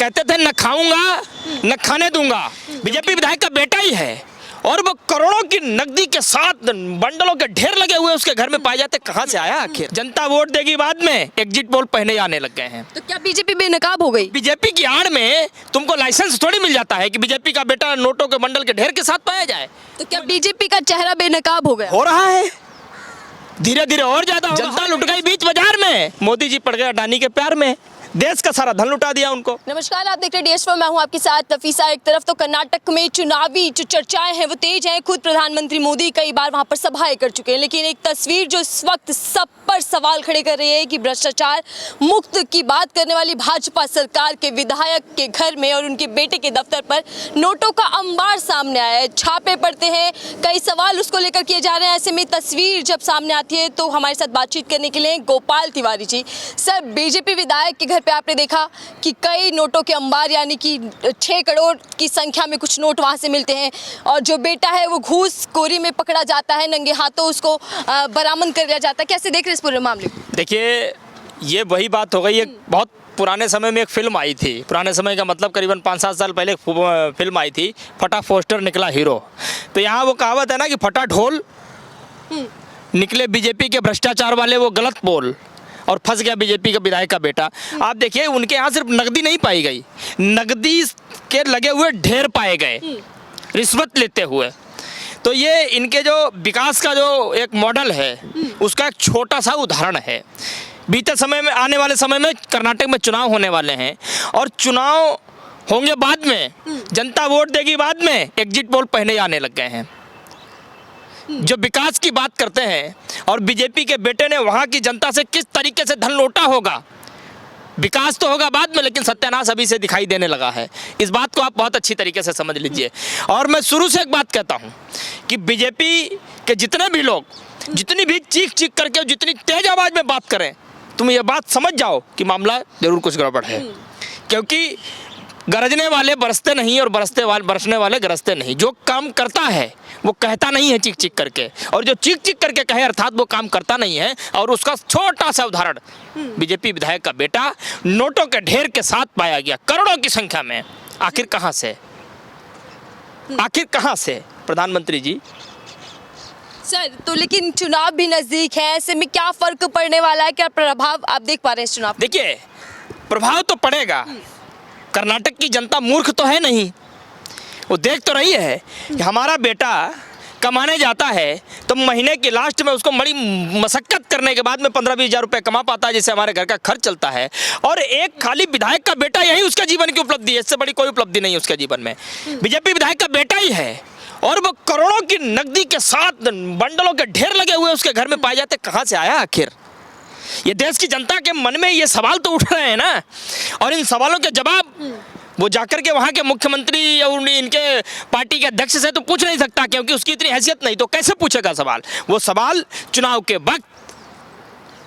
कहते थे न खाऊंगा न खाने दूंगा, बीजेपी विधायक का बेटा ही है और वो करोड़ों की नकदी के साथ बंडलों के ढेर लगे हुए उसके घर में पाए जाते। कहां से आया आखिर? जनता वोट देगी बाद में, एग्जिट पोल पहले आने लग गए हैं। तो क्या बीजेपी बेनकाब हो गई? बीजेपी की आड़ में तुमको लाइसेंस थोड़ी मिल जाता है कि बीजेपी का बेटा नोटों के बंडल के ढेर के साथ पाया जाए। तो क्या बीजेपी का चेहरा बेनकाब हो गया? हो रहा है, धीरे धीरे और ज्यादा होगा। जनता लुट गई बीच बाजार में, मोदी जी पड़ गए अडानी के प्यार में, देश का सारा धन लुटा दिया उनको। नमस्कार, आप देख रहे हैं DS4, मैं हूं आपके साथ नफीसा। एक तरफ तो कर्नाटक में चुनावी जो चर्चाएं हैं वो तेज हैं, खुद प्रधानमंत्री मोदी कई बार वहां पर सभाएं कर चुके हैं, लेकिन एक तस्वीर जो इस वक्त सब पर सवाल खड़े कर रही है कि भ्रष्टाचार मुक्त की बात करने वाली भाजपा सरकार के विधायक के घर में और उनके बेटे के दफ्तर पर नोटों का अंबार सामने आया है। छापे पड़ते हैं, कई सवाल उसको लेकर किए जा रहे हैं। ऐसे में तस्वीर जब सामने आती है तो हमारे साथ बातचीत करने के लिए गोपाल तिवारी जी। सर, बीजेपी विधायक के घर पे आपने देखा कि कई नोटों के अंबार, यानी कि 6 करोड़ की संख्या में कुछ नोट वहां से मिलते हैं और जो बेटा है वो घूसखोरी में पकड़ा जाता है, नंगे हाथों उसको बरामद कर लिया जाता है। कैसे देख रहे हैं इस पूरे मामले को? देखिए, ये वही बात हो गई। एक बहुत पुराने समय में एक फिल्म आई थी, पुराने समय का मतलब करीबन 5-7 साल पहले एक फिल्म आई थी, फटा पोस्टर निकला हीरो। तो यहाँ वो कहावत है ना कि फटा ढोल निकले बीजेपी के भ्रष्टाचार वाले वो गलत बोल, और फंस गया बीजेपी का विधायक का बेटा। आप देखिए, उनके यहाँ सिर्फ नकदी नहीं पाई गई, नकदी के लगे हुए ढेर पाए गए रिश्वत लेते हुए। तो ये इनके जो विकास का जो एक मॉडल है उसका एक छोटा सा उदाहरण है। बीते समय में, आने वाले समय में कर्नाटक में चुनाव होने वाले हैं और चुनाव होंगे बाद में, जनता वोट देगी बाद में, एग्जिट पोल पहले आने लग गए हैं। जो विकास की बात करते हैं और बीजेपी के बेटे ने वहां की जनता से किस तरीके से धन लूटा होगा, विकास तो होगा बाद में, लेकिन सत्यानाश अभी से दिखाई देने लगा है। इस बात को आप बहुत अच्छी तरीके से समझ लीजिए। और मैं शुरू से एक बात कहता हूं कि बीजेपी के जितने भी लोग, जितनी भी चीख चीख करके और जितनी तेज आवाज में बात करें, तुम ये बात समझ जाओ कि मामला जरूर कुछ गड़बड़ है। क्योंकि गरजने वाले बरसते नहीं और बरसने वाले गरजते नहीं। जो काम करता है वो कहता नहीं है चीख चीख करके, और जो चीख चीख करके कहे अर्थात वो काम करता नहीं है। और उसका छोटा सा उदाहरण बीजेपी विधायक का बेटा नोटों के ढेर के साथ पाया गया, करोड़ों की संख्या में। आखिर कहां से, आखिर कहां से प्रधानमंत्री जी? सर, तो लेकिन चुनाव भी नजदीक है, ऐसे में क्या फर्क पड़ने वाला है? क्या प्रभाव आप देख पा रहे हैं इस चुनाव? देखिए, प्रभाव तो पड़ेगा। कर्नाटक की जनता मूर्ख तो है नहीं, वो देख तो रही है कि हमारा बेटा कमाने जाता है तो महीने के लास्ट में उसको बड़ी मशक्कत करने के बाद में 15-20 हज़ार रुपये कमा पाता है, जिससे हमारे घर का खर्च चलता है। और एक खाली विधायक का बेटा, यही उसका जीवन की उपलब्धि है, इससे बड़ी कोई उपलब्धि नहीं उसके जीवन में। बीजेपी विधायक का बेटा ही है और वो करोड़ों की नकदी के साथ बंडलों के ढेर लगे हुए उसके घर में पाए जाते। कहाँ से आया आखिर? ये देश की जनता के मन में ये सवाल तो उठ रहे हैं ना, और इन सवालों के जवाब वो जाकर के वहाँ के मुख्यमंत्री या इनके पार्टी के अध्यक्ष से तो पूछ नहीं सकता, क्योंकि उसकी इतनी हैसियत नहीं। तो कैसे पूछेगा सवाल? वो सवाल चुनाव के वक्त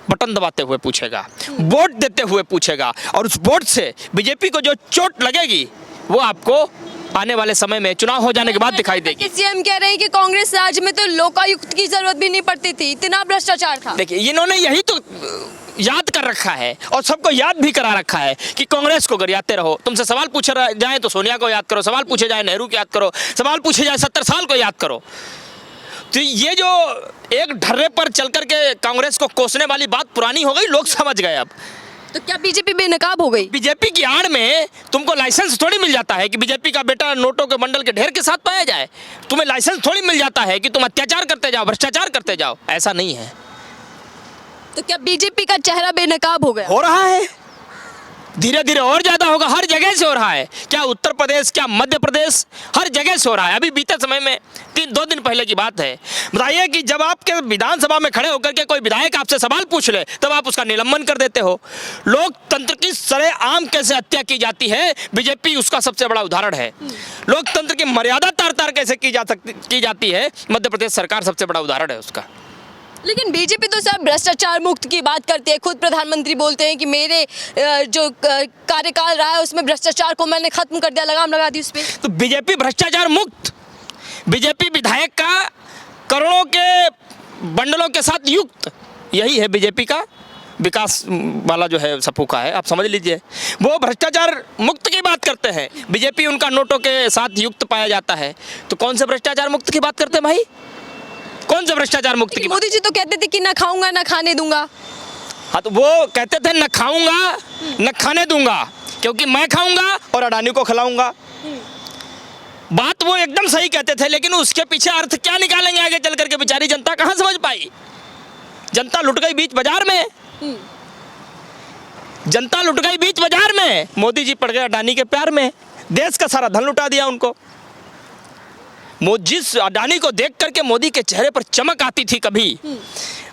बटन दबाते हुए पूछेगा, वोट देते हुए पूछेगा, और उस वोट से बीजेपी को जो चोट लगेगी वो आपको आने वाले समय में चुनाव हो जाने के बाद दिखाई देगी। सीएम कह रहे हैं कि कांग्रेस राज में तो लोकायुक्त की जरूरत भी नहीं पड़ती थी, इतना भ्रष्टाचार था। देखिए, इन्होंने यही तो याद कर रखा है और सबको याद भी करा रखा है कि कांग्रेस को गरियाते रहो। तुमसे सवाल पूछे जाए तो सोनिया को याद करो, सवाल पूछे जाए नेहरू को याद करो, सवाल पूछे जाए 70 साल को याद करो। तो ये जो एक ढर्रे पर चल करके कांग्रेस को कोसने वाली बात पुरानी हो गई, लोग समझ गए अब। तो क्या बीजेपी बेनकाब हो गई? बीजेपी की आड़ में तुमको लाइसेंस थोड़ी मिल जाता है कि बीजेपी का बेटा नोटों के बंडल के ढेर के साथ पाया जाए। तुम्हें लाइसेंस थोड़ी मिल जाता है कि तुम अत्याचार करते जाओ, भ्रष्टाचार करते जाओ। ऐसा नहीं है। तो क्या बीजेपी का चेहरा बेनकाब हो गया? हो रहा है, धीरे धीरे और ज्यादा होगा। हर जगह से हो रहा है। क्या उत्तर प्रदेश, क्या मध्य प्रदेश, हर जगह से हो रहा है। अभी बीते समय में 2 दिन पहले की बात है, बताइए कि जब आपके विधानसभा में खड़े होकर के कोई विधायक आपसे सवाल पूछ ले तब आप उसका निलंबन कर देते हो। लोकतंत्र की सरेआम कैसे हत्या की जाती है, बीजेपी उसका सबसे बड़ा उदाहरण है। लोकतंत्र की मर्यादा तार तार कैसे की जाती है, मध्य प्रदेश सरकार सबसे बड़ा उदाहरण है उसका। लेकिन बीजेपी तो सब भ्रष्टाचार मुक्त की बात करती है। खुद प्रधानमंत्री बोलते हैं कि मेरे जो कार्यकाल रहा है उसमें भ्रष्टाचार को मैंने खत्म कर दिया, लगाम लगा दी उस पे। तो बीजेपी भ्रष्टाचार मुक्त, बीजेपी विधायक का करोड़ों के बंडलों के साथ युक्त, यही है बीजेपी का विकास वाला जो है सपू का है, आप समझ लीजिए। वो भ्रष्टाचार मुक्त की बात करते हैं, बीजेपी उनका नोटों के साथ युक्त पाया जाता है। तो कौन से भ्रष्टाचार मुक्त की बात करते हैं भाई? कौन से भ्रष्टाचार मुक्त की? मोदी जी तो कहते थे कि ना खाऊंगा ना खाने दूंगा। हाँ, तो वो कहते थे न खाऊंगा न खाने दूंगा, क्योंकि मैं खाऊंगा और अडानी को खिलाऊंगा। बात वो एकदम सही कहते थे, लेकिन उसके पीछे अर्थ क्या निकालेंगे आगे चल करके बेचारी जनता कहाँ समझ पाई? जनता लुट गई बीच बाजार में, जनता लुट गई बीच बाजार में। मोदी जी पड़ गए अडानी के प्यार में, देश का सारा धन लुटा दिया उनको। जिस अडानी को देख करके मोदी के चेहरे पर चमक आती थी, कभी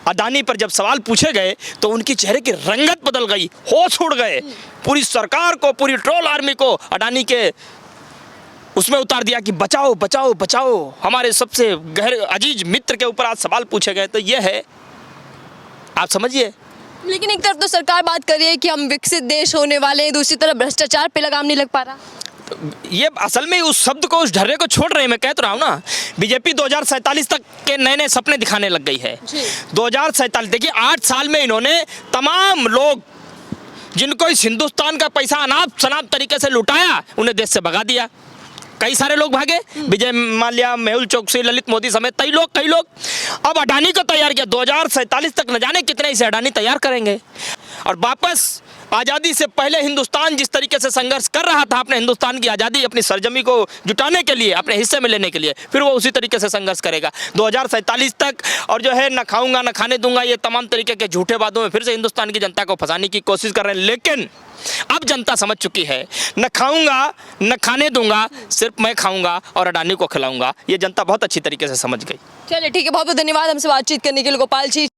अडानी पर जब सवाल पूछे गए तो उनकी चेहरे की रंगत बदल गई, होश उड़ गए। पूरी सरकार को, पूरी ट्रोल आर्मी को अडानी के उसमें उतार दिया कि बचाओ बचाओ बचाओ। हमारे सबसे गहरे अजीज मित्र के ऊपर आज सवाल पूछे गए, तो ये है, आप समझिए। लेकिन एक तरफ तो सरकार बात कर रही है कि हम विकसित देश होने वाले हैं, दूसरी तरफ भ्रष्टाचार पे लगाम नहीं लग पा रहा। ये असल में उस शब्द को, उस ढर्रे को छोड़ रहे हैं। मैं कह तो रहा हूँ ना, बीजेपी 2047 तक के नए नए सपने दिखाने लग गई है। 2047, देखिए 8 साल में इन्होंने तमाम लोग जिनको इस हिंदुस्तान का पैसा अनाप शनाप तरीके से लुटाया, उन्हें देश से भगा दिया। कई सारे लोग भागे, विजय माल्या, मेहुल चोकसी, ललित मोदी समेत कई लोग। अब अडानी को तैयार किया, 2047 तक न जाने कितने इसे अडानी तैयार करेंगे। और वापस आज़ादी से पहले हिंदुस्तान जिस तरीके से संघर्ष कर रहा था अपने हिंदुस्तान की आज़ादी, अपनी सरजमी को जुटाने के लिए, अपने हिस्से में लेने के लिए, फिर वो उसी तरीके से संघर्ष करेगा 2047 तक। और जो है न खाऊंगा न खाने दूंगा, ये तमाम तरीके के झूठे वादों में फिर से हिंदुस्तान की जनता को फंसाने की कोशिश कर रहे हैं। लेकिन अब जनता समझ चुकी है, न खाऊंगा न खाने दूंगा, सिर्फ मैं खाऊंगा और अडानी को खिलाऊंगा। ये जनता बहुत अच्छी तरीके से समझ गई। चलिए ठीक है, बहुत बहुत धन्यवाद हमसे बातचीत करने के लिए गोपाल जी।